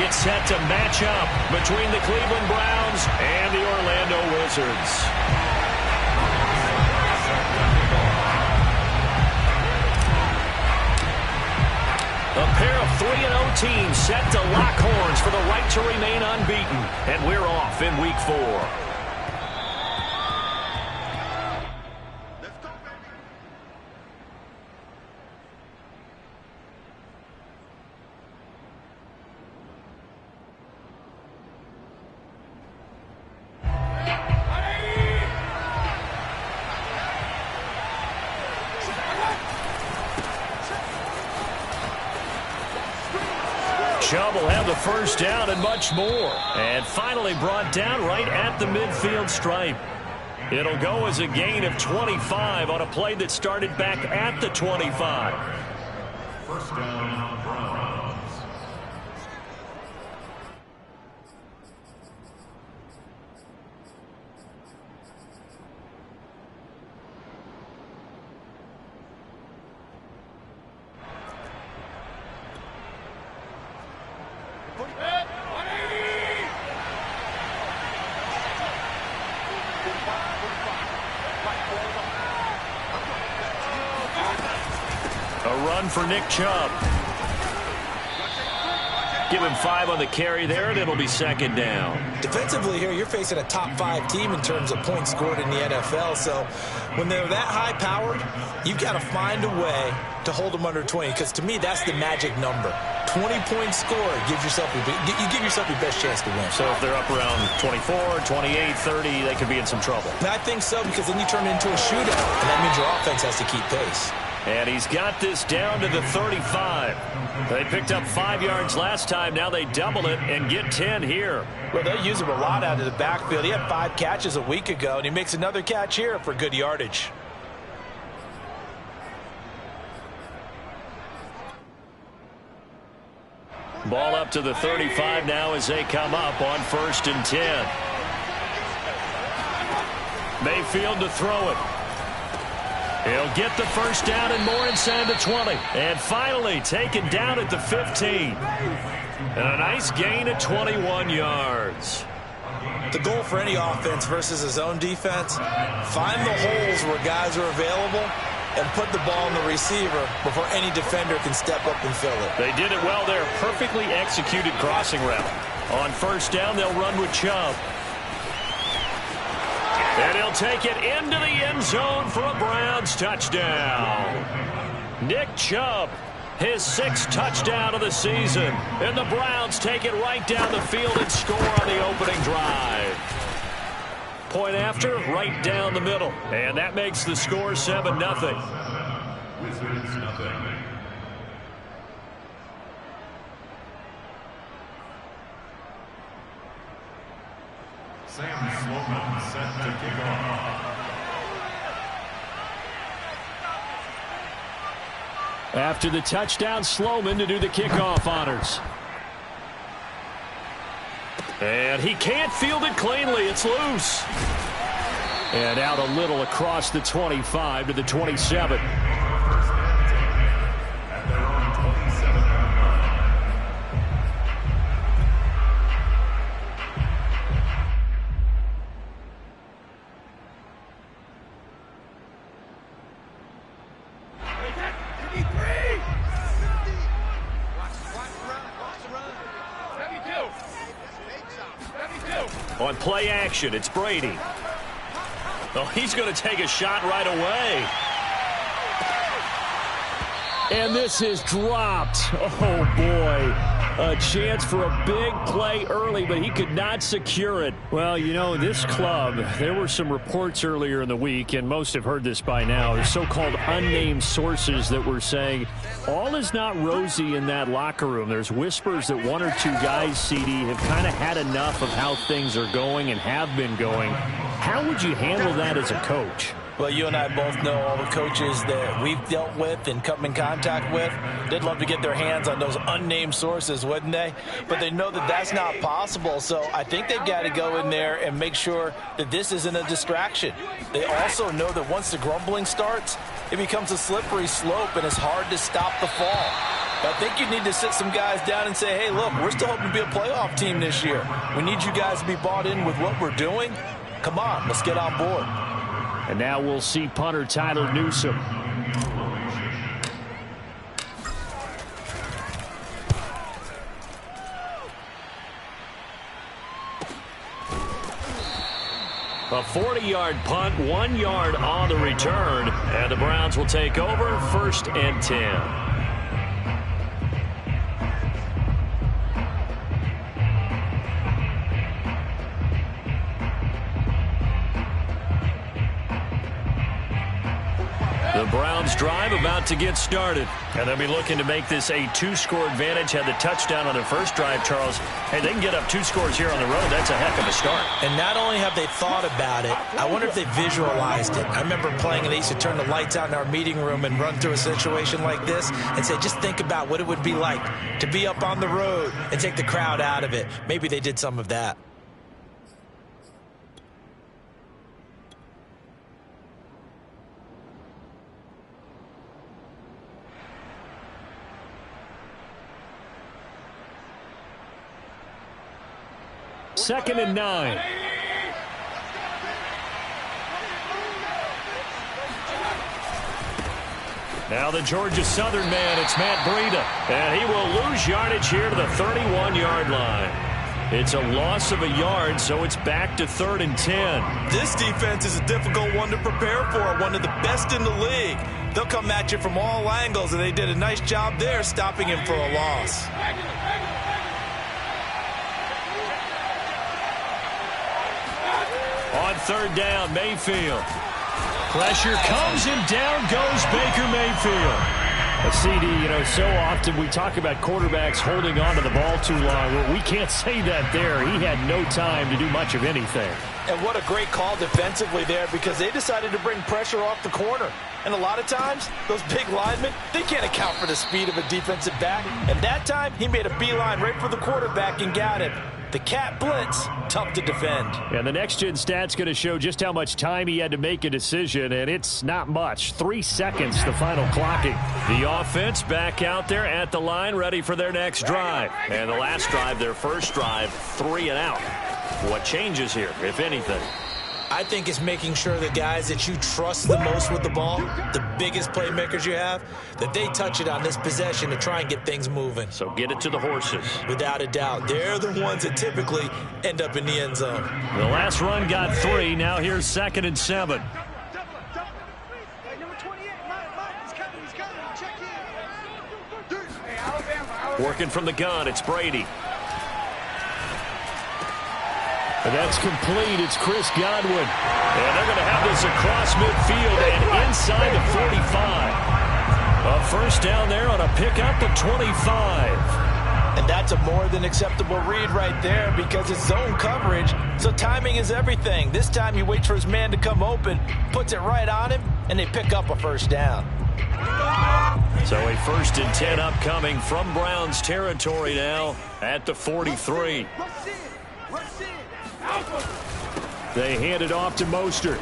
get set to match up between the Cleveland Browns and the Orlando Wizards. A pair of 3-0 teams set to lock horns for the right to remain unbeaten. And we're off in Week 4. Chubb will have the first down and much more. And finally brought down right at the midfield stripe. It'll go as a gain of 25 on a play that started back at the 25. First down, Browns. A run for Nick Chubb. Give him 5 on the carry there, and it'll be second down. Defensively here, you're facing a top 5 team in terms of points scored in the NFL. So when they're that high-powered, you've got to find a way to hold them under 20. Because to me, that's the magic number. 20 points scored, you give yourself your best chance to win. So if they're up around 24, 28, 30, they could be in some trouble. And I think so, because then you turn it into a shootout, and that means your offense has to keep pace. And he's got this down to the 35. They picked up 5 yards last time. Now they double it and get 10 here. Well, they use him a lot out of the backfield. He had 5 catches a week ago, and he makes another catch here for good yardage. Ball up to the 35 now as they come up on 1st and 10. Mayfield to throw it. He'll get the first down and more inside the 20. And finally taken down at the 15. And a nice gain at 21 yards. The goal for any offense versus his own defense, find the holes where guys are available and put the ball in the receiver before any defender can step up and fill it. They did it well there. Perfectly executed crossing route. On 1st down, they'll run with Chubb. And he'll take it into the end zone for a Browns touchdown. Nick Chubb, his 6th touchdown of the season. And the Browns take it right down the field and score on the opening drive. Point after, right down the middle. And that makes the score 7-0. Wizards, nothing. Sam Sloman set to kick off. After the touchdown, Sloman to do the kickoff honors. And he can't field it cleanly. It's loose. And out a little across the 25 to the 27. On play action, it's Brady. Oh, he's going to take a shot right away. And this is dropped. Oh, boy. A chance for a big play early, but he could not secure it. Well, you know, this club, there were some reports earlier in the week, and most have heard this by now, the so-called unnamed sources that were saying all is not rosy in that locker room. There's whispers that 1 or 2 guys, CD, have kind of had enough of how things are going and have been going. How would you handle that as a coach? Well, you and I both know all the coaches that we've dealt with and come in contact with. They'd love to get their hands on those unnamed sources, wouldn't they? But they know that that's not possible. So I think they've got to go in there and make sure that this isn't a distraction. They also know that once the grumbling starts, it becomes a slippery slope and it's hard to stop the fall. I think you need to sit some guys down and say, hey, look, we're still hoping to be a playoff team this year. We need you guys to be bought in with what we're doing. Come on, let's get on board. And now we'll see punter Tyler Newsome. A 40-yard punt, 1 yard on the return, and the Browns will take over 1st and 10. The Browns drive about to get started, and they'll be looking to make this a 2-score advantage. Had the touchdown on their first drive, Charles. Hey, they can get up 2 scores here on the road. That's a heck of a start. And not only have they thought about it, I wonder if they visualized it. I remember playing, and they used to turn the lights out in our meeting room and run through a situation like this and say, just think about what it would be like to be up on the road and take the crowd out of it. Maybe they did some of that. Second and 9. Now the Georgia Southern man, it's Matt Breida. And he will lose yardage here to the 31-yard line. It's a loss of a yard, so it's back to 3rd and 10. This defense is a difficult one to prepare for, one of the best in the league. They'll come at you from all angles, and they did a nice job there stopping him for a loss. On 3rd down, Mayfield. Pressure comes and down goes Baker Mayfield. A CD, so often we talk about quarterbacks holding on to the ball too long. Well, we can't say that there. He had no time to do much of anything. And what a great call defensively there, because they decided to bring pressure off the corner. And a lot of times, those big linemen, they can't account for the speed of a defensive back. And that time, he made a beeline right for the quarterback and got him. The cat blitz, tough to defend. And the next-gen stat's going to show just how much time he had to make a decision, and it's not much. 3 seconds, the final clocking. The offense back out there at the line, ready for their next drive. And the last drive, their first drive, 3 and out. What changes here, if anything? I think it's making sure the guys that you trust the most with the ball, the biggest playmakers you have, that they touch it on this possession to try and get things moving. So get it to the horses. Without a doubt. They're the ones that typically end up in the end zone. The last run got 3. Now here's 2nd and 7. Working from the gun, it's Brady. And that's complete. It's Chris Godwin. And they're going to have this across midfield and inside the 45. A first down there on a pickup at 25. And that's a more than acceptable read right there, because it's zone coverage, so timing is everything. This time he waits for his man to come open, puts it right on him, and they pick up a first down. So a 1st and 10 upcoming from Browns territory now at the 43. They hand it off to Mostert.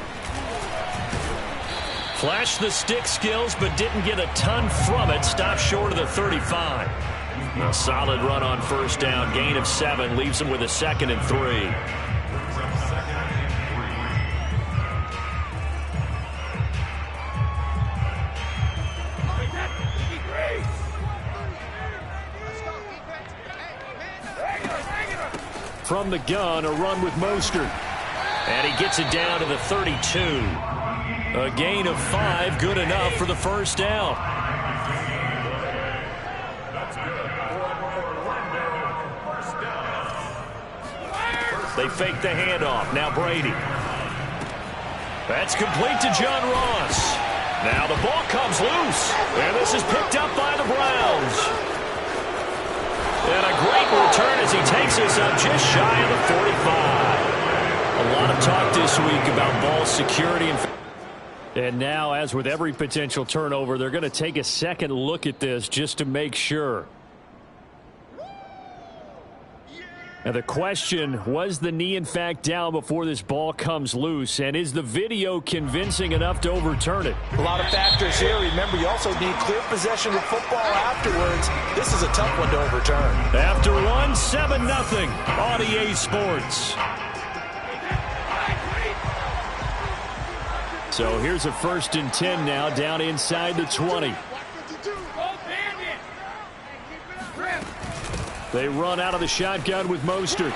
Flashed the stick skills, but didn't get a ton from it. Stopped short of the 35. A solid run on first down. Gain of 7 leaves them with a 2nd and 3. From the gun, a run with Mostert. And he gets it down to the 32. A gain of 5, good enough for the first down. They fake the handoff. Now Brady. That's complete to John Ross. Now the ball comes loose. And this is picked up by the Browns. And a great return as he takes us up just shy of the 45. A lot of talk this week about ball security. And now, as with every potential turnover, they're going to take a second look at this just to make sure. Now the question, was the knee in fact down before this ball comes loose? And is the video convincing enough to overturn it? A lot of factors here. Remember, you also need clear possession of football afterwards. This is a tough one to overturn. After one, 7-0 on EA Sports. So here's a 1st and 10 now, down inside the 20. They run out of the shotgun with Mostert.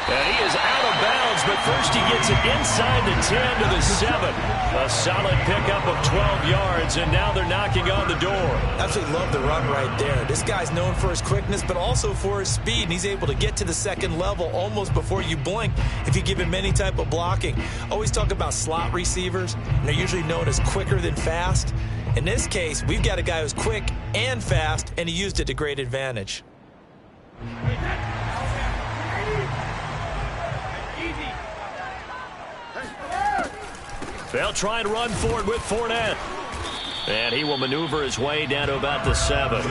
And he is out of bounds, but first he gets it inside the 10 to the 7. A solid pickup of 12 yards, and now they're knocking on the door. Absolutely love the run right there. This guy's known for his quickness, but also for his speed, and he's able to get to the second level almost before you blink if you give him any type of blocking. Always talk about slot receivers, and they're usually known as quicker than fast. In this case, we've got a guy who's quick and fast, and he used it to great advantage. They'll try and run forward with Fournette. And he will maneuver his way down to about the 7.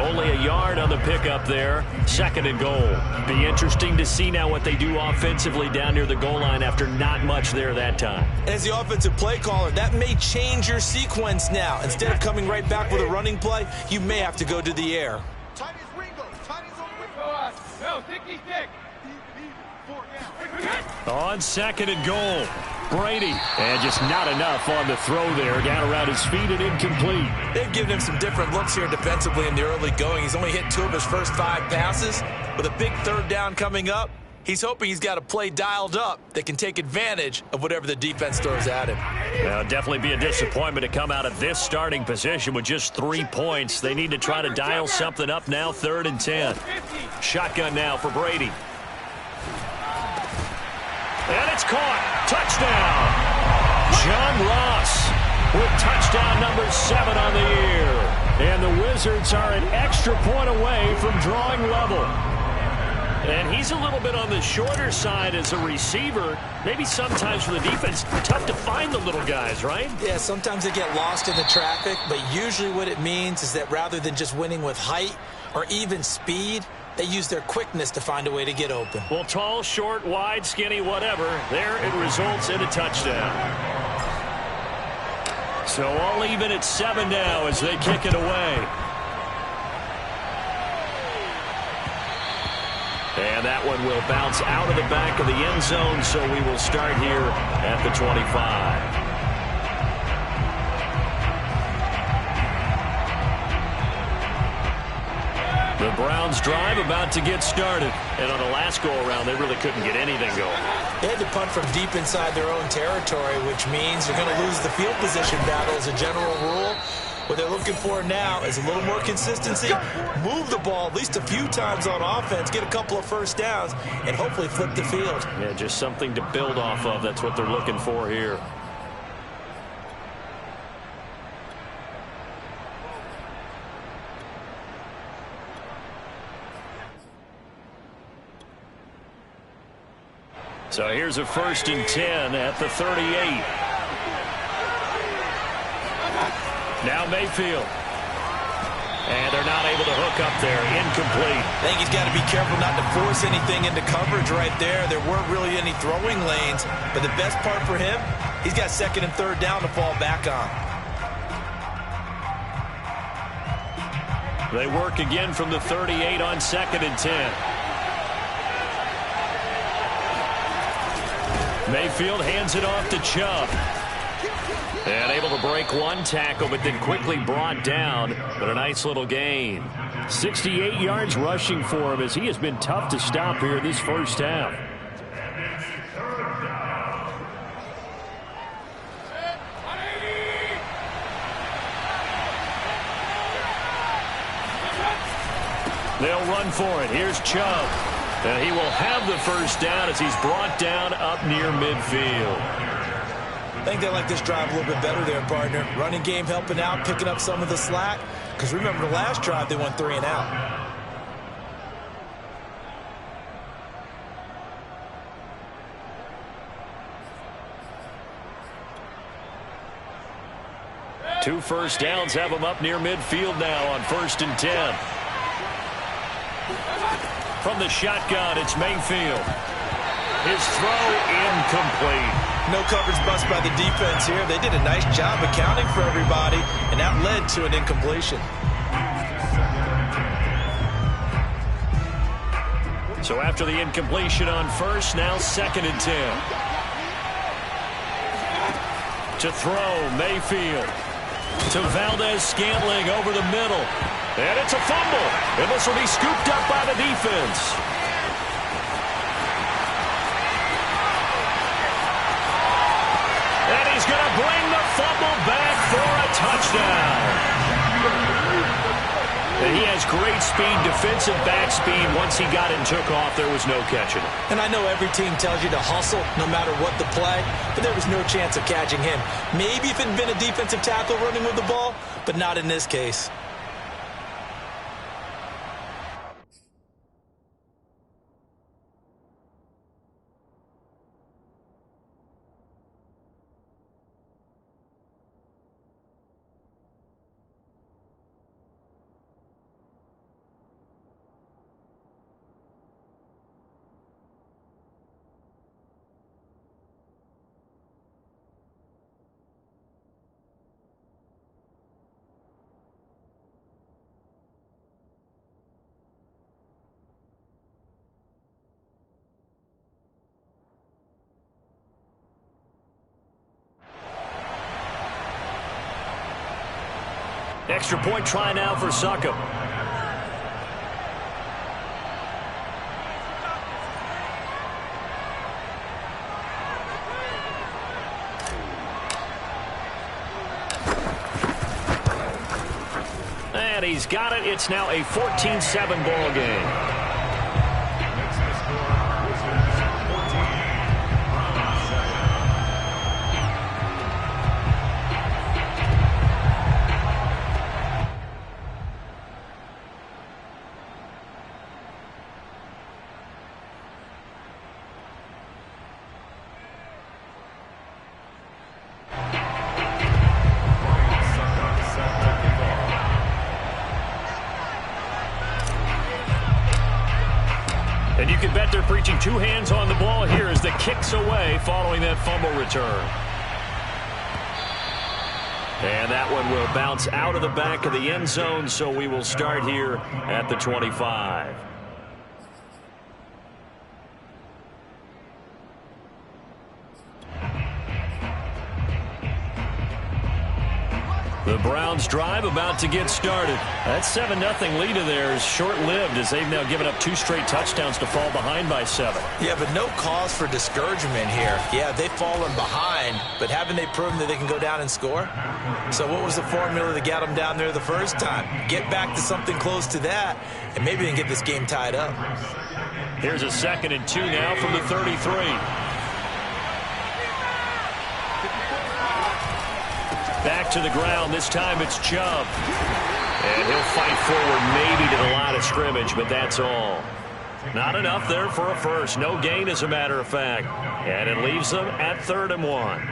Only a yard on the pickup there. 2nd and goal. Be interesting to see now what they do offensively down near the goal line after not much there that time. And as the offensive play caller, that may change your sequence now. Instead of coming right back with a running play, you may have to go to the air. On 2nd and goal, Brady. And just not enough on the throw there. Down around his feet and incomplete. They've given him some different looks here defensively in the early going. He's only hit 2 of his first 5 passes. With a big 3rd down coming up, he's hoping he's got a play dialed up that can take advantage of whatever the defense throws at him. Well, definitely be a disappointment to come out of this starting position with just 3 points. They need to try to dial something up now. 3rd and 10. Shotgun now for Brady. And it's caught. Touchdown. John Ross with touchdown number 7 on the year. And the Wizards are an extra point away from drawing level. And he's a little bit on the shorter side as a receiver. Maybe sometimes for the defense, tough to find the little guys, right? Yeah, sometimes they get lost in the traffic, but usually what it means is that rather than just winning with height or even speed, they use their quickness to find a way to get open. Well, tall, short, wide, skinny, whatever, there it results in a touchdown. So all even at 7 now as they kick it away. And that one will bounce out of the back of the end zone, so we will start here at the 25. The Browns drive about to get started. And on the last go-around, they really couldn't get anything going. They had to punt from deep inside their own territory, which means you're going to lose the field position battle as a general rule. What they're looking for now is a little more consistency, move the ball at least a few times on offense, get a couple of first downs, and hopefully flip the field. Yeah, just something to build off of. That's what they're looking for here. So here's a 1st and 10 at the 38. Now Mayfield. And they're not able to hook up there. Incomplete. I think he's got to be careful not to force anything into coverage right there. There weren't really any throwing lanes. But the best part for him, he's got 2nd and 3rd down to fall back on. They work again from the 38 on 2nd and 10. Mayfield hands it off to Chubb. And able to break one tackle, but then quickly brought down. But a nice little gain. 68 yards rushing for him as he has been tough to stop here this first half. They'll run for it. Here's Chubb. And he will have the first down as he's brought down up near midfield. I think they like this drive a little bit better there, partner. Running game helping out, picking up some of the slack. Because remember the last drive, they went 3 and out. Two first downs have them up near midfield now on 1st and 10. From the shotgun, it's Mayfield. His throw incomplete. No coverage bust by the defense here. They did a nice job accounting for everybody, and that led to an incompletion. So after the incompletion on first, now 2nd and 10. To throw, Mayfield. To Valdez-Scantling over the middle. And it's a fumble. And this will be scooped up by the defense. And he's going to bring the fumble back for a touchdown. And he has great speed, defensive back speed. Once he got it and took off, there was no catching it. And I know every team tells you to hustle no matter what the play, but there was no chance of catching him. Maybe if it had been a defensive tackle running with the ball, but not in this case. Extra point try now for Succop. And he's got it. It's now a 14-7 ball game. And you can bet they're preaching two hands on the ball here as the kick's away following that fumble return. And that one will bounce out of the back of the end zone, so we will start here at the 25. The Browns drive about to get started. That 7-0 lead of theirs short-lived as they've now given up 2 straight touchdowns to fall behind by 7. Yeah, but no cause for discouragement here. Yeah, they've fallen behind, but haven't they proven that they can go down and score? So what was the formula that got them down there the first time? Get back to something close to that, and maybe they can get this game tied up. Here's a 2nd and 2 now from the 33. Back to the ground. This time it's Chubb. And he'll fight forward maybe to the line of scrimmage, but that's all. Not enough there for a first. No gain, as a matter of fact. And it leaves them at 3rd and 1.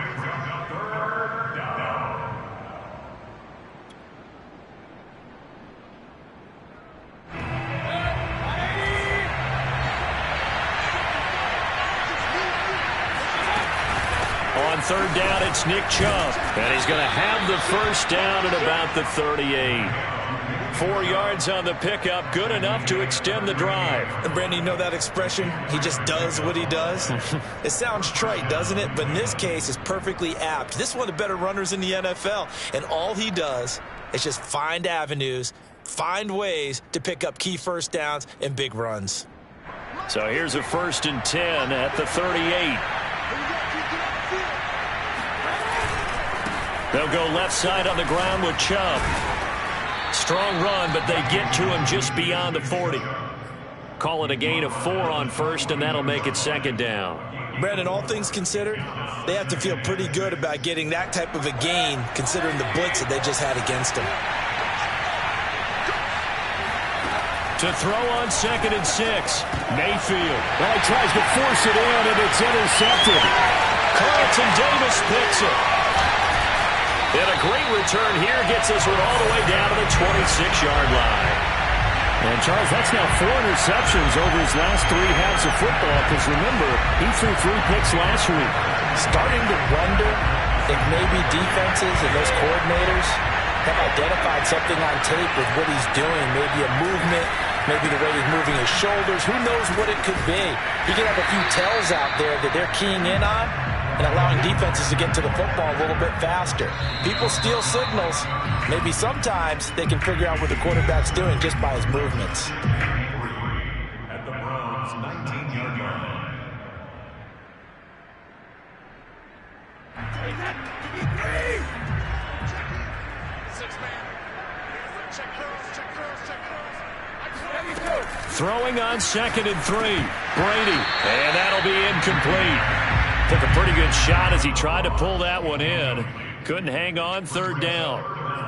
On 3rd down, it's Nick Chubb. And he's going to have the first down at about the 38. 4 yards on the pickup, good enough to extend the drive. And Brandon, you know that expression? He just does what he does? It sounds trite, doesn't it? But in this case, it's perfectly apt. This is one of the better runners in the NFL. And all he does is just find avenues, find ways to pick up key first downs and big runs. So here's a 1st and 10 at the 38. They'll go left side on the ground with Chubb. Strong run, but they get to him just beyond the 40. Call it a gain of 4 on first, and that'll make it 2nd down. Brandon, all things considered, they have to feel pretty good about getting that type of a gain, considering the blitz that they just had against them. To throw on 2nd and 6, Mayfield. Well, he tries to force it in, and it's intercepted. Carlton Davis picks it. And a great return here gets this one all the way down to the 26-yard line. And, Charles, that's now 4 interceptions over his last 3 halves of football because, remember, he threw 3 picks last week. Starting to wonder if maybe defenses and those coordinators have identified something on tape with what he's doing, maybe a movement, maybe the way he's moving his shoulders. Who knows what it could be? He could have a few tells out there that they're keying in on and allowing defenses to get to the football a little bit faster. People steal signals. Maybe sometimes they can figure out what the quarterback's doing just by his movements. At the Browns' 19-yard line. Throwing on 2nd and 3. Brady. And that'll be incomplete. Took a pretty good shot as he tried to pull that one in. Couldn't hang on. 3rd down.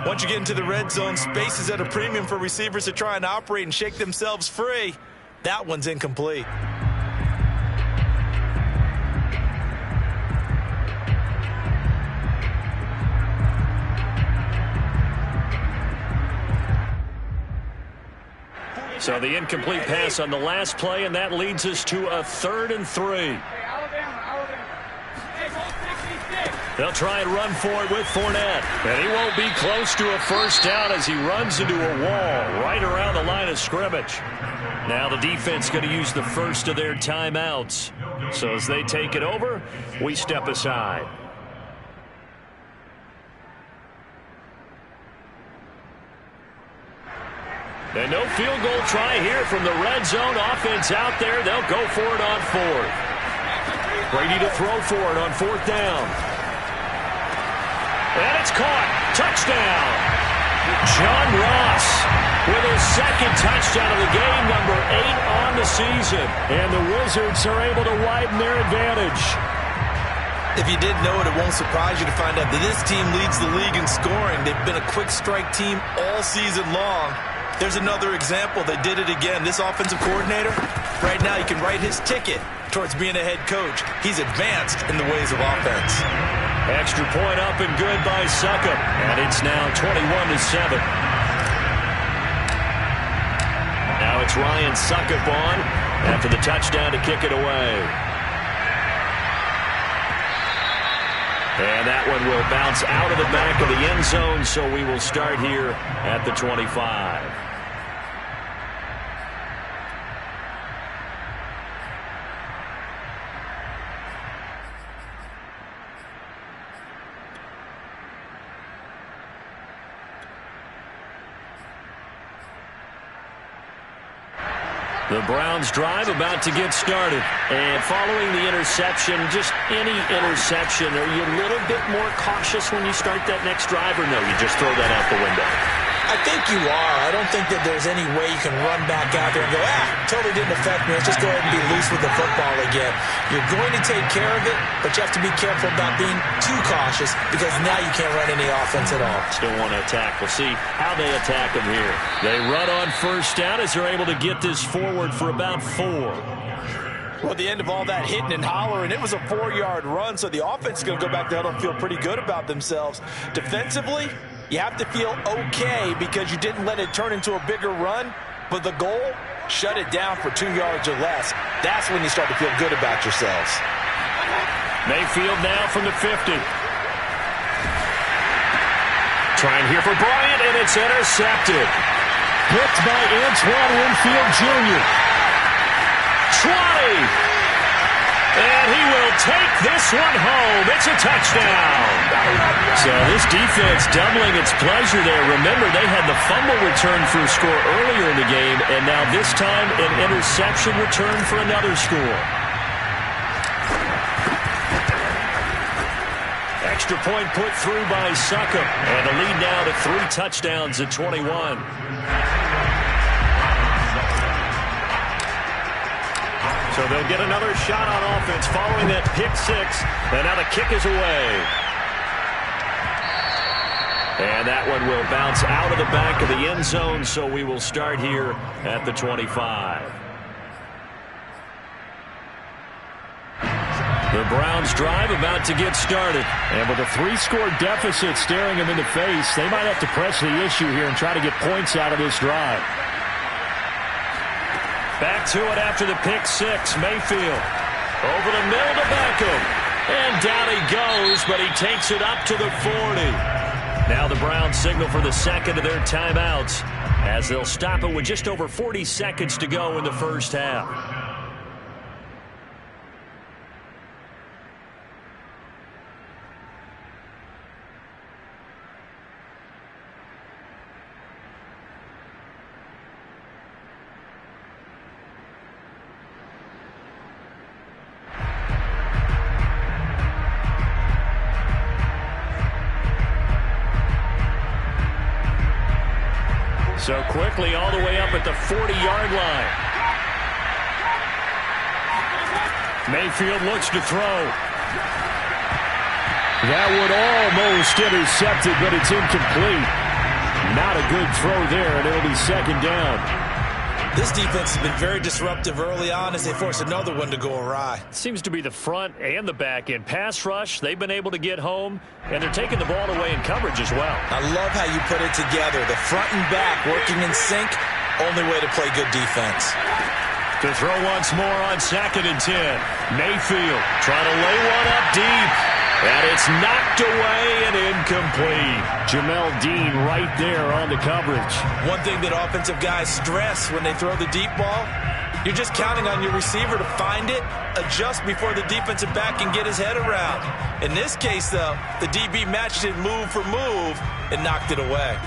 Once you get into the red zone, space is at a premium for receivers to try and operate and shake themselves free. That one's incomplete. So the incomplete pass on the last play, and that leads us to a 3rd and 3. They'll try and run for it with Fournette. And he won't be close to a 1st down as he runs into a wall right around the line of scrimmage. Now the defense going to use the first of their timeouts. So as they take it over, we step aside. And no field goal try here from the red zone. Offense out there. They'll go for it on 4th. Brady to throw for it on 4th down. And it's caught. Touchdown. John Ross with his 2nd touchdown of the game, number 8 on the season. And the Wizards are able to widen their advantage. If you didn't know it, it won't surprise you to find out that this team leads the league in scoring. They've been a quick strike team all season long. There's another example. They did it again. This offensive coordinator, right now, he can write his ticket towards being a head coach. He's advanced in the ways of offense. Extra point up and good by Succop. And it's now 21-7. Now it's Ryan Succop on after the touchdown to kick it away. And that one will bounce out of the back of the end zone, so we will start here at the 25. The Browns drive about to get started. And following the interception, just any interception, are you a little bit more cautious when you start that next drive, or no, you just throw that out the window? I think you are. I don't think that there's any way you can run back out there and go, totally didn't affect me. Let's just go ahead and be loose with the football again. You're going to take care of it, but you have to be careful about being too cautious because now you can't run any offense at all. Still want to attack. We'll see how they attack them here. They run on 1st down as they're able to get this forward for about 4. Well, at the end of all that hitting and hollering, it was a 4-yard run, so the offense is going to go back there and feel pretty good about themselves. Defensively, you have to feel okay because you didn't let it turn into a bigger run, but the goal, shut it down for 2 yards or less. That's when you start to feel good about yourselves. Mayfield now from the 50. Trying here for Bryant, and it's intercepted. Picked by Antoine Winfield Jr. 20. And he will take this one home. It's a touchdown. So this defense doubling its pleasure there. Remember, they had the fumble return for a score earlier in the game, and now this time an interception return for another score. Extra point put through by Succop, and the lead now to 3 touchdowns at 21. So they'll get another shot on offense following that pick 6. And now the kick is away. And that one will bounce out of the back of the end zone, so we will start here at the 25. The Browns drive about to get started. And with a 3-score deficit staring them in the face, they might have to press the issue here and try to get points out of this drive. Back to it after the pick six. Mayfield over the middle to Beckham. And down he goes, but he takes it up to the 40. Now the Browns signal for the second of their timeouts as they'll stop it with just over 40 seconds to go in the first half. So quickly all the way up at the 40-yard line. Mayfield looks to throw. That would almost intercept it, but it's incomplete. Not a good throw there, and it'll be second down. This defense has been very disruptive early on as they force another one to go awry. Seems to be the front and the back end. Pass rush, they've been able to get home, and they're taking the ball away in coverage as well. I love how you put it together. The front and back working in sync, only way to play good defense. To throw once more on 2nd and 10. Mayfield trying to lay one up deep. And it's knocked away and incomplete. Jamel Dean right there on the coverage. One thing that offensive guys stress when they throw the deep ball, you're just counting on your receiver to find it, adjust before the defensive back can get his head around. In this case, though, the DB matched it move for move and knocked it away.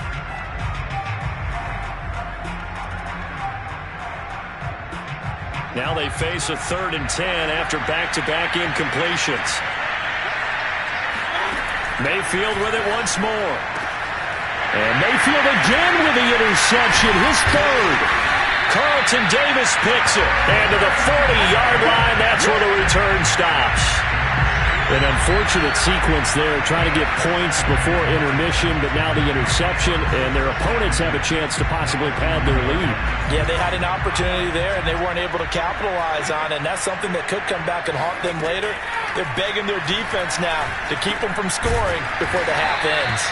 Now they face a 3rd and 10 after back-to-back incompletions. Mayfield with it once more. And Mayfield again with the interception, his 3rd. Carlton Davis picks it. And to the 40-yard line, that's where the return stops. An unfortunate sequence there, trying to get points before intermission, but now the interception, and their opponents have a chance to possibly pad their lead. Yeah, they had an opportunity there, and they weren't able to capitalize on it, and that's something that could come back and haunt them later. They're begging their defense now to keep them from scoring before the half ends.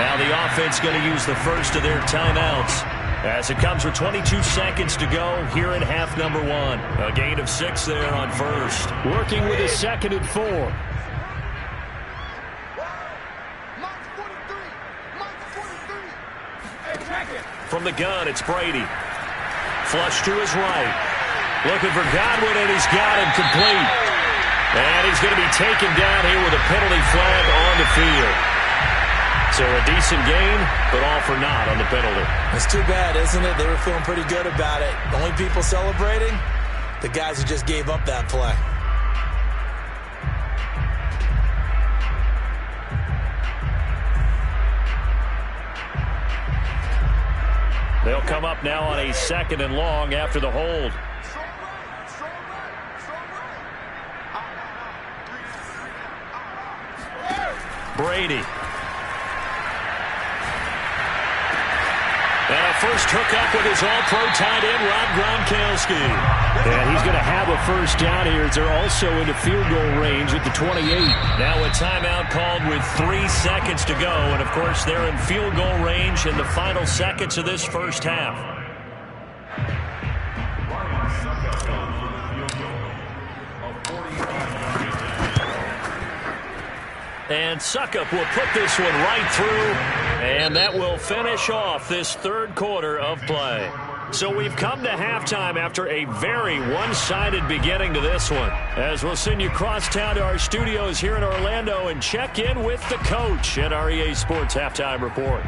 Now the offense going to use the first of their timeouts as it comes with 22 seconds to go here in half number 1. A gain of 6 there on first. Working with a 2nd and 4. From the gun, it's Brady. Flush to his right. Looking for Godwin, and he's got him complete. And he's going to be taken down here with a penalty flag on the field. So a decent game, but all for naught on the penalty. It's too bad, isn't it? They were feeling pretty good about it. Only people celebrating, the guys who just gave up that play. They'll come up now on a 2nd and long after the hold. Brady. And a first hookup with his all-pro tight end, Rob Gronkowski. And he's going to have a first down here as they're also into field goal range at the 28. Now a timeout called with 3 seconds to go. And, of course, they're in field goal range in the final seconds of this first half. And Suckup will put this one right through, and that will finish off this 3rd quarter of play. So we've come to halftime after a very one-sided beginning to this one, as we'll send you crosstown to our studios here in Orlando and check in with the coach at our EA Sports Halftime Report.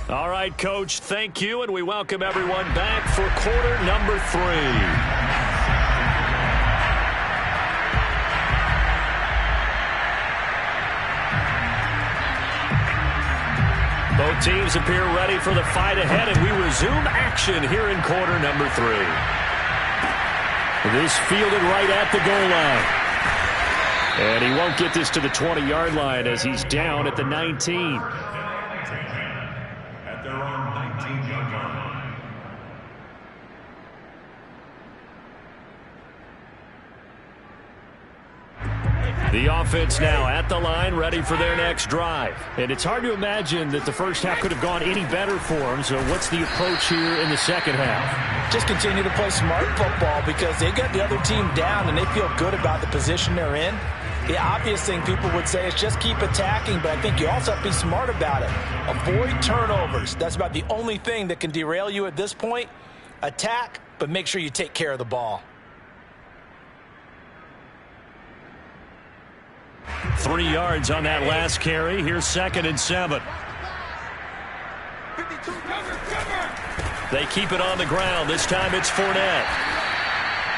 All right, Coach, thank you, and we welcome everyone back for quarter number 3. Both teams appear ready for the fight ahead, and we resume action here in quarter number 3. This fielded right at the goal line. And he won't get this to the 20-yard line as he's down at the 19. The offense now at the line, ready for their next drive. And it's hard to imagine that the first half could have gone any better for them. So what's the approach here in the second half? Just continue to play smart football because they got the other team down and they feel good about the position they're in. The obvious thing people would say is just keep attacking, but I think you also have to be smart about it. Avoid turnovers. That's about the only thing that can derail you at this point. Attack, but make sure you take care of the ball. 3 yards on that last carry. Here's 2nd and 7. They keep it on the ground. This time it's Fournette.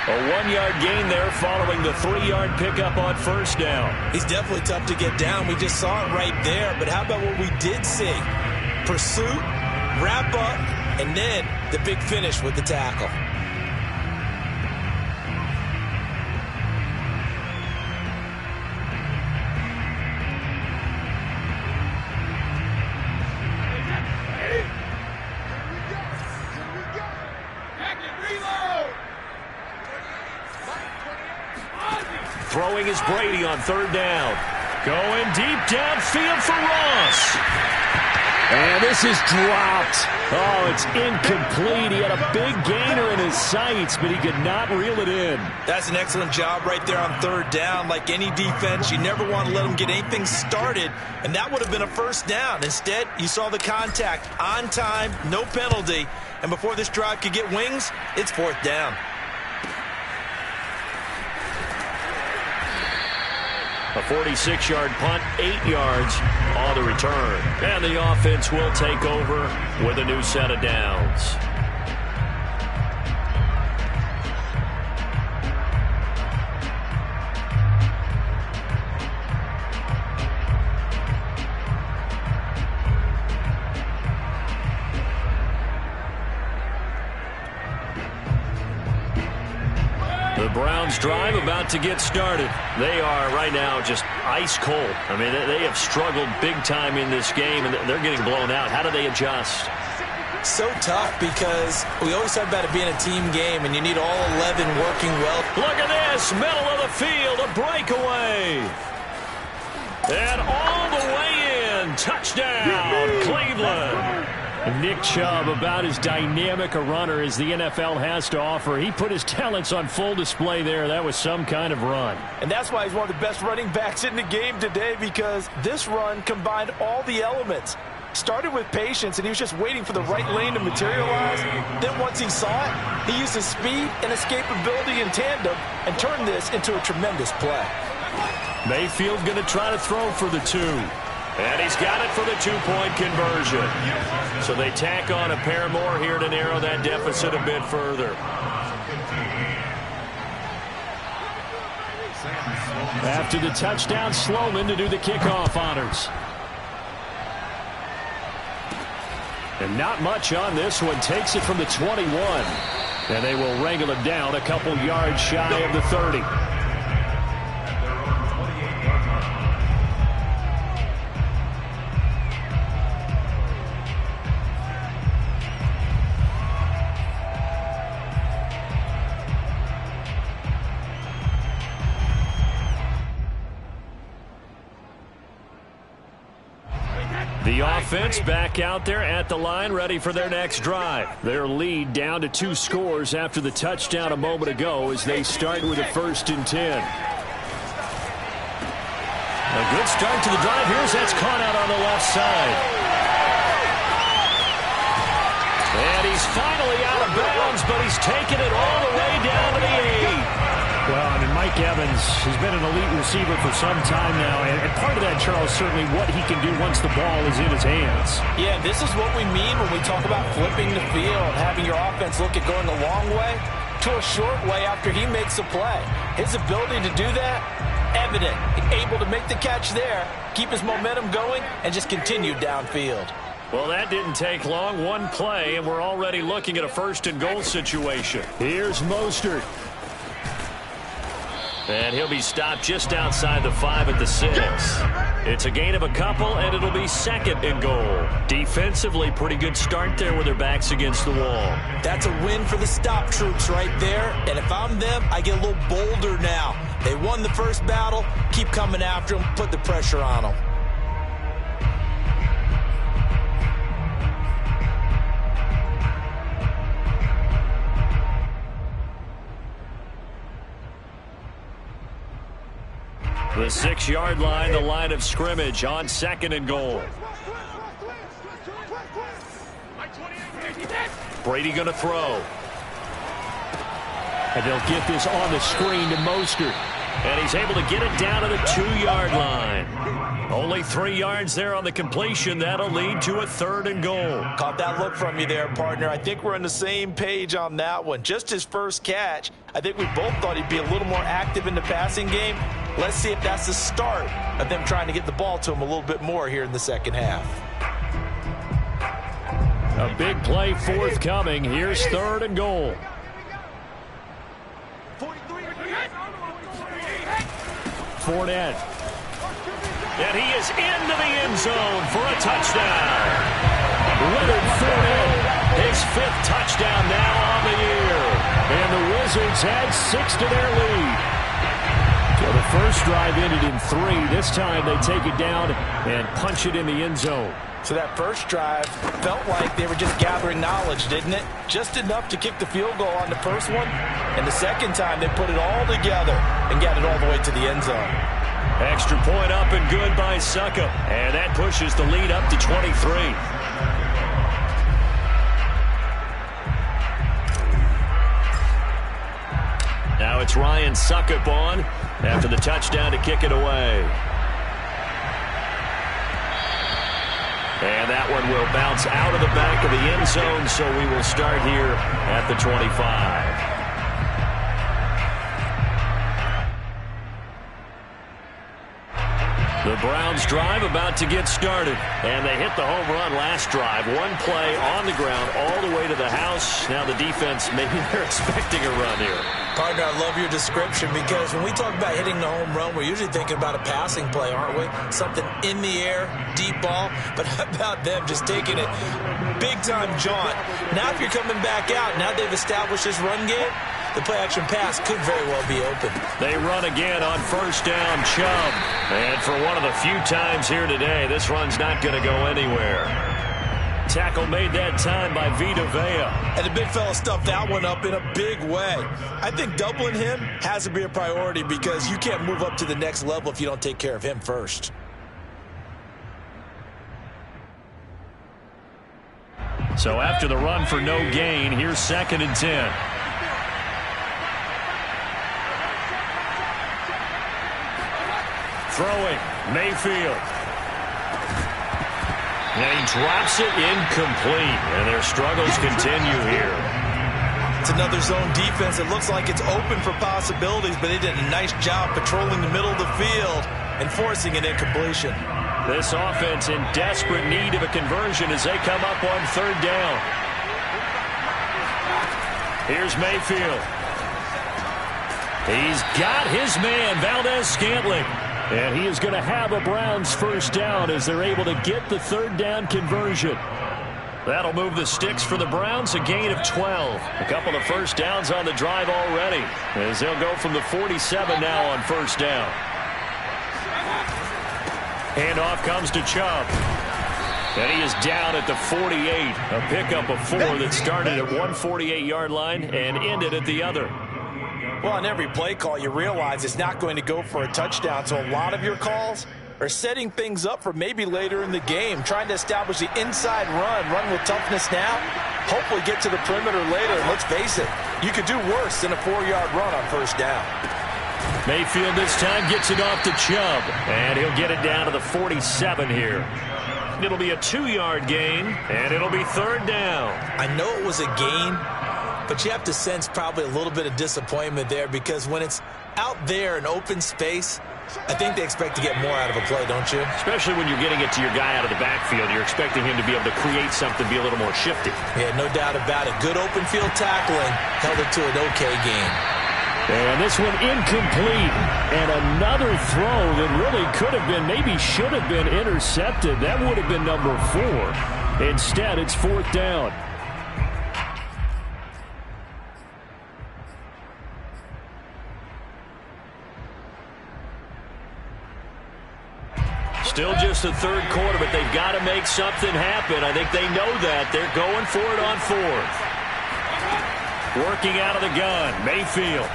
A 1-yard gain there following the 3-yard pickup on first down. He's definitely tough to get down. We just saw it right there. But how about what we did see? Pursuit, wrap up, and then the big finish with the tackle. Throwing is Brady on 3rd down. Going deep downfield for Ross. And this is dropped. Oh, it's incomplete. He had a big gainer in his sights, but he could not reel it in. That's an excellent job right there on 3rd down. Like any defense, you never want to let them get anything started, and that would have been a first down. Instead, you saw the contact on time, no penalty, and before this drive could get wings, it's 4th down. A 46-yard punt, 8 yards on the return. And the offense will take over with a new set of downs. The Browns drive about to get started. They are right now just ice cold. I mean, they have struggled big time in this game, and they're getting blown out. How do they adjust? So tough because we always talk about it being a team game, and you need all 11 working well. Look at this, middle of the field, a breakaway. And all the way in, touchdown, Cleveland. Nick Chubb, about as dynamic a runner as the NFL has to offer. He put his talents on full display there. That was some kind of run. And that's why he's one of the best running backs in the game today, because this run combined all the elements. Started with patience, and he was just waiting for the right lane to materialize. Then once he saw it, he used his speed and escapability in tandem and turned this into a tremendous play. Mayfield going to try to throw for the 2. And he's got it for the 2-point conversion. So they tack on a pair more here to narrow that deficit a bit further. After the touchdown, Sloman to do the kickoff honors. And not much on this one. Takes it from the 21. And they will wrangle it down a couple yards shy of the 30. The offense back out there at the line, ready for their next drive. Their lead down to 2 scores after the touchdown a moment ago as they start with a 1st and 10. A good start to the drive. Here's that's caught out on the left side. And he's finally out of bounds, but he's taken it all the way down to the 8. Well, I mean, Mike Evans has been an elite receiver for some time now, and part of that, Charles, certainly what he can do once the ball is in his hands. Yeah, this is what we mean when we talk about flipping the field, having your offense look at going a long way to a short way after he makes a play. His ability to do that, evident. Able to make the catch there, keep his momentum going, and just continue downfield. Well, that didn't take long. One play, and we're already looking at a 1st and goal situation. Here's Mostert. And he'll be stopped just outside the 5 at the 6. It's a gain of a couple, and it'll be 2nd and goal. Defensively, pretty good start there with their backs against the wall. That's a win for the stop troops right there. And if I'm them, I get a little bolder now. They won won the first battle, keep coming after them, put the pressure on them. The 6-yard line, the line of scrimmage on 2nd and goal. Brady going to throw. And they'll get this on the screen to Mostert. And he's able to get it down to the 2-yard line. Only 3 yards there on the completion. That'll lead to a 3rd and goal. Caught that look from you there, partner. I think we're on the same page on that one. Just his first catch. I think we both thought he'd be a little more active in the passing game. Let's see if that's the start of them trying to get the ball to him a little bit more here in the second half. A big play forthcoming. Here's 3rd and goal. Fournette. And he is into the end zone for a touchdown. Leonard Fournette, his 5th touchdown now on the year. And the Wizards had 6 to their lead. So the first drive ended in 3. This time they take it down and punch it in the end zone. So that first drive felt like they were just gathering knowledge, didn't it? Just enough to kick the field goal on the first one. And the second time they put it all together and got it all the way to the end zone. Extra point up and good by Suckup. And that pushes the lead up to 23. Now it's Ryan Suckup on after the touchdown to kick it away. And that one will bounce out of the back of the end zone, so we will start here at the 25. The Browns drive about to get started, and they hit the home run last drive. One play on the ground all the way to the house. Now the defense, maybe they're expecting a run here. Partner, I love your description because when we talk about hitting the home run, we're usually thinking about a passing play, aren't we? Something in the air, deep ball. But how about them just taking it big-time jaunt? Now if you're coming back out, now they've established this run game, the play-action pass could very well be open. They run again on first down, Chubb. And for one of the few times here today, this run's not going to go anywhere. Tackle made that time by Vita Vea. And the big fella stuffed that one up in a big way. I think doubling him has to be a priority because you can't move up to the next level if you don't take care of him first. So after the run for no gain, here's 2nd and 10. Throwing, Mayfield. And he drops it incomplete. And their struggles continue here. It's another zone defense. It looks like it's open for possibilities, but they did a nice job patrolling the middle of the field and forcing an incompletion. This offense in desperate need of a conversion as they come up on 3rd down. Here's Mayfield. He's got his man, Valdez-Scantling. And he is going to have a Browns first down as they're able to get the 3rd down conversion. That'll move the sticks for the Browns, a gain of 12. A couple of first downs on the drive already as they'll go from the 47 now on first down. Handoff comes to Chubb. And he is down at the 48. A pickup of 4 that started at 148-yard line and ended at the other. Well, on every play call, you realize it's not going to go for a touchdown. So a lot of your calls are setting things up for maybe later in the game, trying to establish the inside run with toughness now, hopefully get to the perimeter later. And let's face it, you could do worse than a 4-yard run on first down. Mayfield this time gets it off to Chubb, and he'll get it down to the 47 here. It'll be a 2-yard gain, and it'll be 3rd down. I know it was a gain, but you have to sense probably a little bit of disappointment there because when it's out there in open space, I think they expect to get more out of a play, don't you? Especially when you're getting it to your guy out of the backfield. You're expecting him to be able to create something, be a little more shifty. Yeah, no doubt about it. Good open field tackling held it to an okay game. And this one incomplete. And another throw that really could have been, maybe should have been intercepted. That would have been number 4. Instead, it's 4th down. Still just the third quarter, but they've got to make something happen. I think they know that. They're going for it on fourth. Working out of the gun, Mayfield.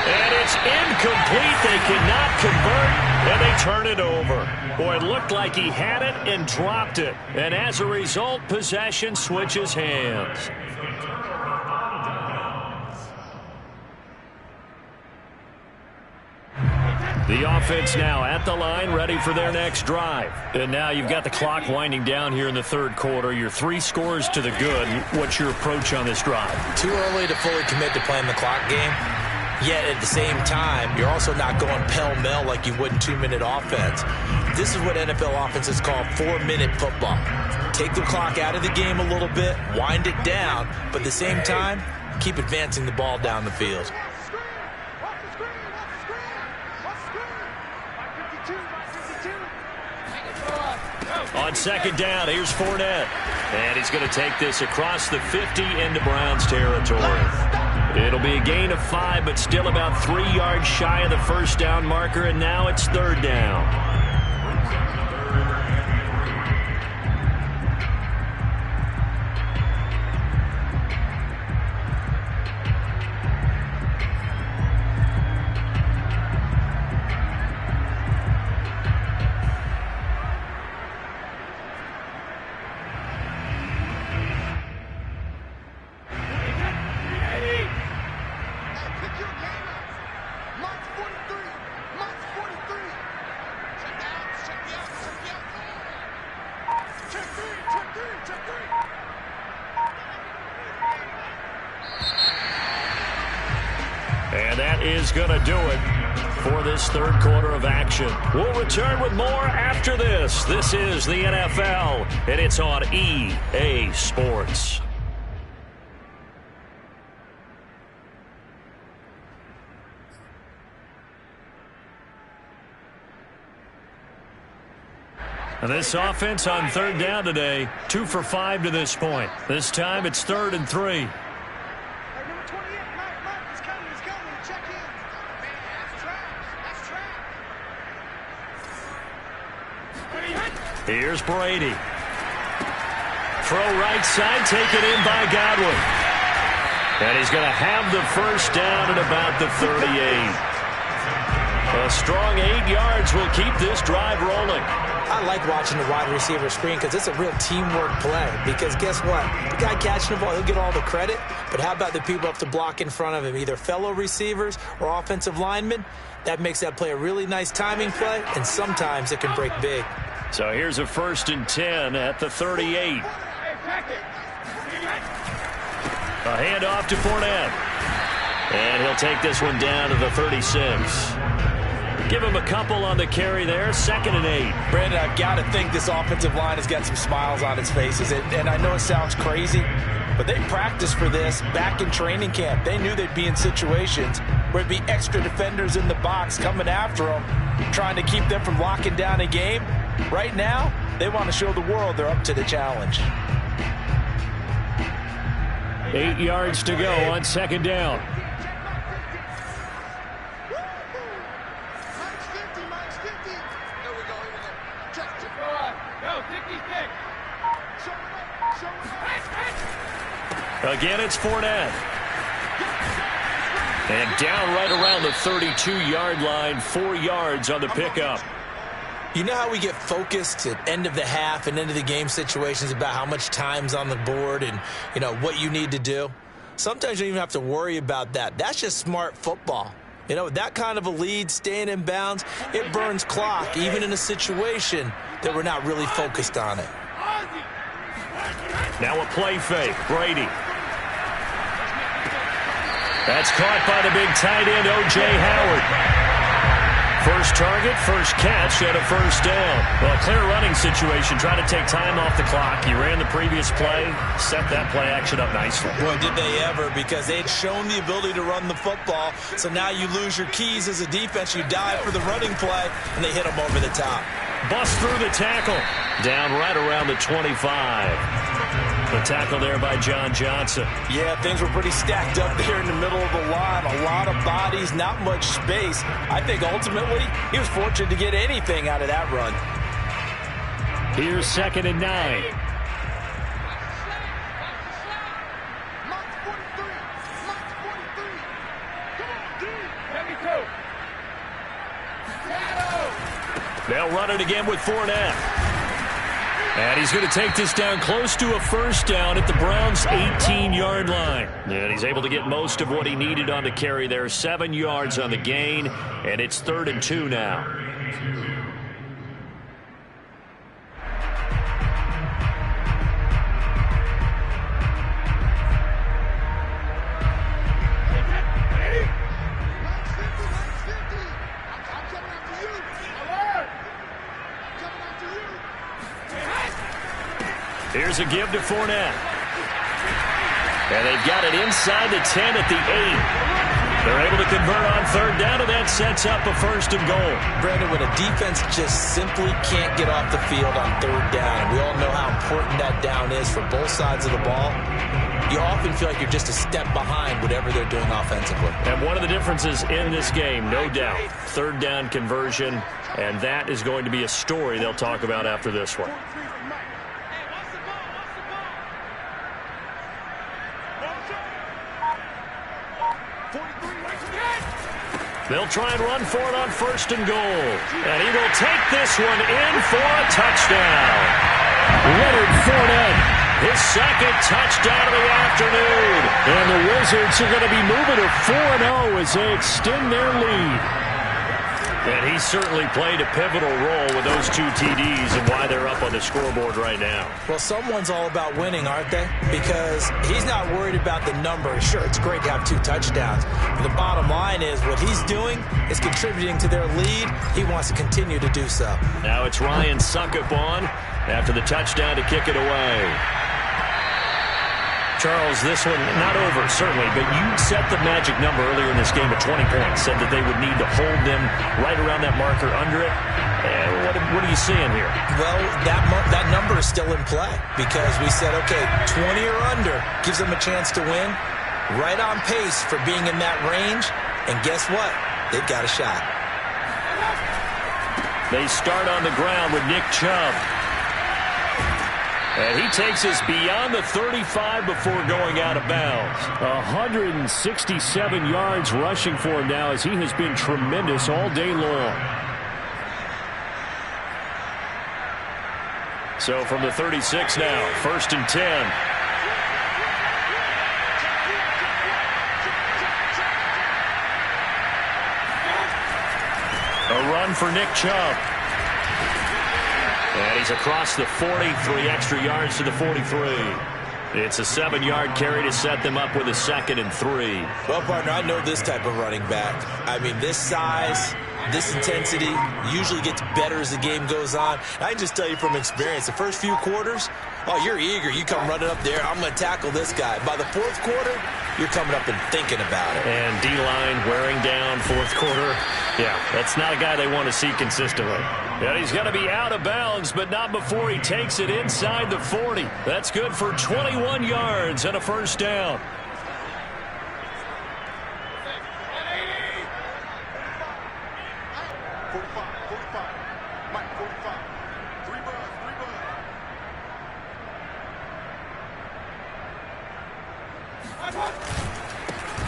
And it's incomplete. They cannot convert, and they turn it over. Boy, it looked like he had it and dropped it. And as a result, possession switches hands. The offense now at the line, ready for their next drive. And now you've got the clock winding down here in the third quarter. Your 3 scores to the good. What's your approach on this drive? Too early to fully commit to playing the clock game. Yet at the same time, you're also not going pell-mell like you would in 2-minute offense. This is what NFL offenses call 4-minute football. Take the clock out of the game a little bit, wind it down, but at the same time, keep advancing the ball down the field. On second down, here's Fournette. And he's going to take this across the 50 into Browns territory. It'll be a gain of 5, but still about 3 yards shy of the first down marker, and now it's third down. And that is going to do it for this third quarter of action. We'll return with more after this. This is the NFL, and it's on EA Sports. And this offense on third down today, 2 for 5 to this point. This time it's 3rd and 3. Here's Brady. Throw right side, taken in by Godwin. And he's going to have the first down at about the 38. A strong 8 yards will keep this drive rolling. I like watching the wide receiver screen because it's a real teamwork play. Because guess what? The guy catching the ball, he'll get all the credit. But how about the people up to block in front of him, either fellow receivers or offensive linemen? That makes that play a really nice timing play, and sometimes it can break big. So here's a 1st and 10 at the 38. A handoff to Fournette. And he'll take this one down to the 36. Give him a couple on the carry there. 2nd and 8. Brandon, I've got to think this offensive line has got some smiles on its faces. And I know it sounds crazy, but they practiced for this back in training camp. They knew they'd be in situations where it'd be extra defenders in the box coming after them, trying to keep them from locking down a game. Right now, they want to show the world they're up to the challenge. 8 yards to go on 2nd down. Again, it's Fournette. And down right around the 32-yard line, 4 yards on the pickup. You know how we get focused at end of the half and end of the game situations about how much time's on the board and, you know, what you need to do? Sometimes you don't even have to worry about that. That's just smart football. You know, that kind of a lead, staying in bounds, it burns clock, even in a situation that we're not really focused on it. Now a play fake. Brady. That's caught by the big tight end, O.J. Howard. First target, first catch, and a first down. Well, a clear running situation. Trying to take time off the clock. He ran the previous play, set that play action up nicely. Boy, did they ever, because they had shown the ability to run the football. So now you lose your keys as a defense. You dive for the running play, and they hit them over the top. Bust through the tackle. Down right around the 25. The tackle there by John Johnson. Yeah, things were pretty stacked up there in the middle of the line. A lot of bodies, not much space. I think ultimately he was fortunate to get anything out of that run. Here's 2nd and 9. They'll run it again with Fournette. And he's going to take this down close to a first down at the Browns' 18-yard line. And he's able to get most of what he needed on the carry there. 7 yards on the gain, and it's 3rd and 2 now. Here's a give to Fournette. And they've got it inside the 10 at the 8. They're able to convert on 3rd down, and that sets up a 1st and goal. Brandon, when a defense just simply can't get off the field on 3rd down, and we all know how important that down is for both sides of the ball, you often feel like you're just a step behind whatever they're doing offensively. And one of the differences in this game, no doubt, 3rd down conversion, and that is going to be a story they'll talk about after this one. They'll try and run for it on 1st and goal. And he will take this one in for a touchdown. Leonard Fournette, his 2nd touchdown of the afternoon. And the Wizards are going to be moving to 4-0 as they extend their lead. And he certainly played a pivotal role with those 2 TDs and why they're up on the scoreboard right now. Well, someone's all about winning, aren't they? Because he's not worried about the number. Sure, it's great to have 2 touchdowns. But the bottom line is what he's doing is contributing to their lead. He wants to continue to do so. Now it's Ryan Suckup on after the touchdown to kick it away. Charles, this one not over, certainly, but you set the magic number earlier in this game at 20 points, said that they would need to hold them right around that marker under it. And what are you seeing here? Well, that number is still in play because we said, okay, 20 or under gives them a chance to win. Right on pace for being in that range, and guess what? They've got a shot. They start on the ground with Nick Chubb. And he takes us beyond the 35 before going out of bounds. 167 yards rushing for him now as he has been tremendous all day long. So from the 36 now, 1st and 10. A run for Nick Chubb. And he's across the 40, 3 extra yards to the 43. It's a 7-yard carry to set them up with a 2nd and 3. Well, partner, I know this type of running back. I mean, this size, this intensity usually gets better as the game goes on. I can just tell you from experience, the first few quarters, oh, you're eager. You come running up there, I'm going to tackle this guy. By the 4th quarter, you're coming up and thinking about it. And D-line wearing down 4th quarter. Yeah, that's not a guy they want to see consistently. And he's going to be out of bounds, but not before he takes it inside the 40. That's good for 21 yards and a 1st down.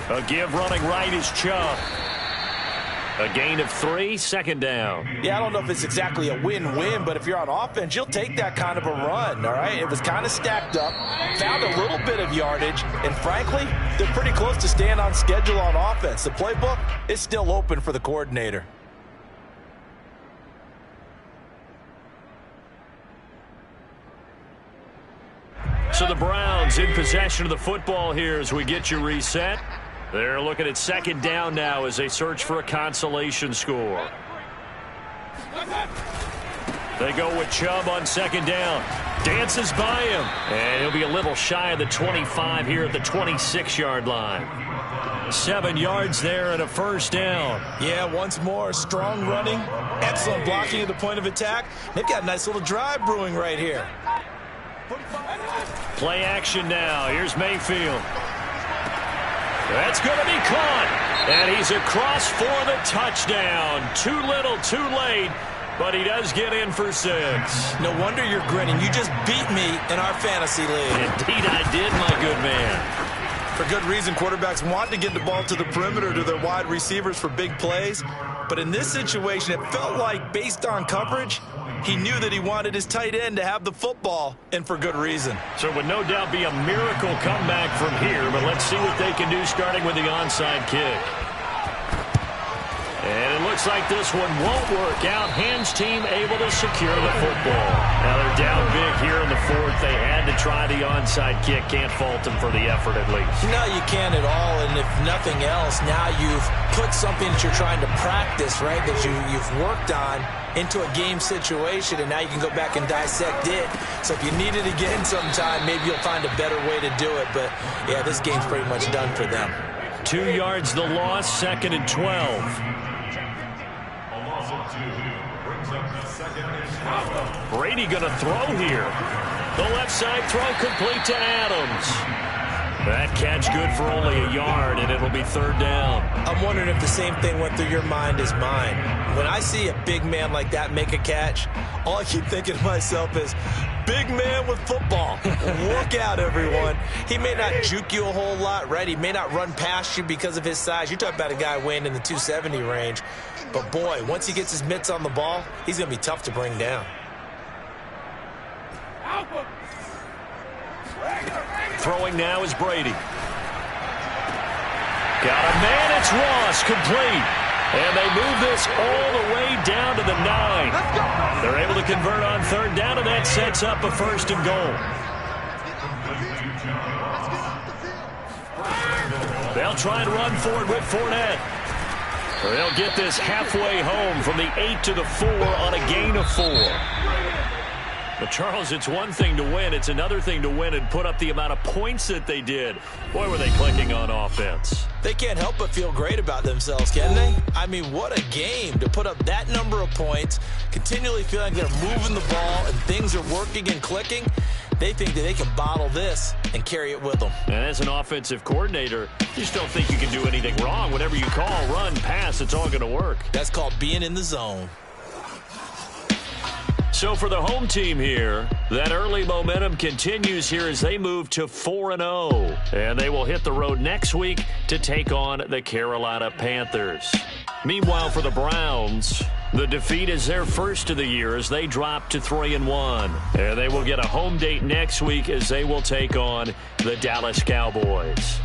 A give running right is Chubb. A gain of 3, 2nd down. Yeah, I don't know if it's exactly a win-win, but if you're on offense, you'll take that kind of a run, all right? It was kind of stacked up, found a little bit of yardage, and frankly, they're pretty close to staying on schedule on offense. The playbook is still open for the coordinator. So the Browns in possession of the football here as we get you reset. They're looking at 2nd down now as they search for a consolation score. They go with Chubb on 2nd down. Dances by him. And he'll be a little shy of the 25 here at the 26-yard line. 7 yards there and a 1st down. Yeah, once more, strong running, excellent blocking at the point of attack. They've got a nice little drive brewing right here. Play action now. Here's Mayfield. That's going to be caught. And he's across for the touchdown. Too little, too late. But he does get in for 6. No wonder you're grinning. You just beat me in our fantasy league. Indeed I did, my good man. For good reason, quarterbacks want to get the ball to the perimeter to their wide receivers for big plays. But in this situation, it felt like, based on coverage, he knew that he wanted his tight end to have the football, and for good reason. So it would no doubt be a miracle comeback from here, but let's see what they can do starting with the onside kick. And it looks like this one won't work out. Hams team able to secure the football. Now they're down big here in the 4th. They had to try the onside kick. Can't fault them for the effort at least. No, you can't at all. And if nothing else, now you've put something that you're trying to practice, right, that you've worked on into a game situation, and now you can go back and dissect it. So if you need it again sometime, maybe you'll find a better way to do it. But, yeah, this game's pretty much done for them. 2 yards the loss, 2nd and 12. Brady going to throw here. The left side throw complete to Adams. That catch good for only a yard, and it'll be 3rd down. I'm wondering if the same thing went through your mind as mine. When I see a big man like that make a catch, all I keep thinking to myself is, big man with football. Look out, everyone. He may not juke you a whole lot, right? He may not run past you because of his size. You're talking about a guy weighing in the 270 range. But, boy, once he gets his mitts on the ball, he's going to be tough to bring down. Throwing now is Brady. Got a man, it's Ross, complete. And they move this all the way down to the 9. They're able to convert on 3rd down, and that sets up a 1st and goal. They'll try and run forward with Fournette. They'll get this halfway home from the 8 to the 4 on a gain of 4. But, Charles, it's one thing to win. It's another thing to win and put up the amount of points that they did. Boy, were they clicking on offense. They can't help but feel great about themselves, can they? I mean, what a game to put up that number of points, continually feeling like they're moving the ball and things are working and clicking. They think that they can bottle this and carry it with them. And as an offensive coordinator, you just don't think you can do anything wrong. Whatever you call, run, pass, it's all going to work. That's called being in the zone. So for the home team here, that early momentum continues here as they move to 4-0. And they will hit the road next week to take on the Carolina Panthers. Meanwhile, for the Browns, the defeat is their first of the year as they drop to 3-1. And they will get a home date next week as they will take on the Dallas Cowboys.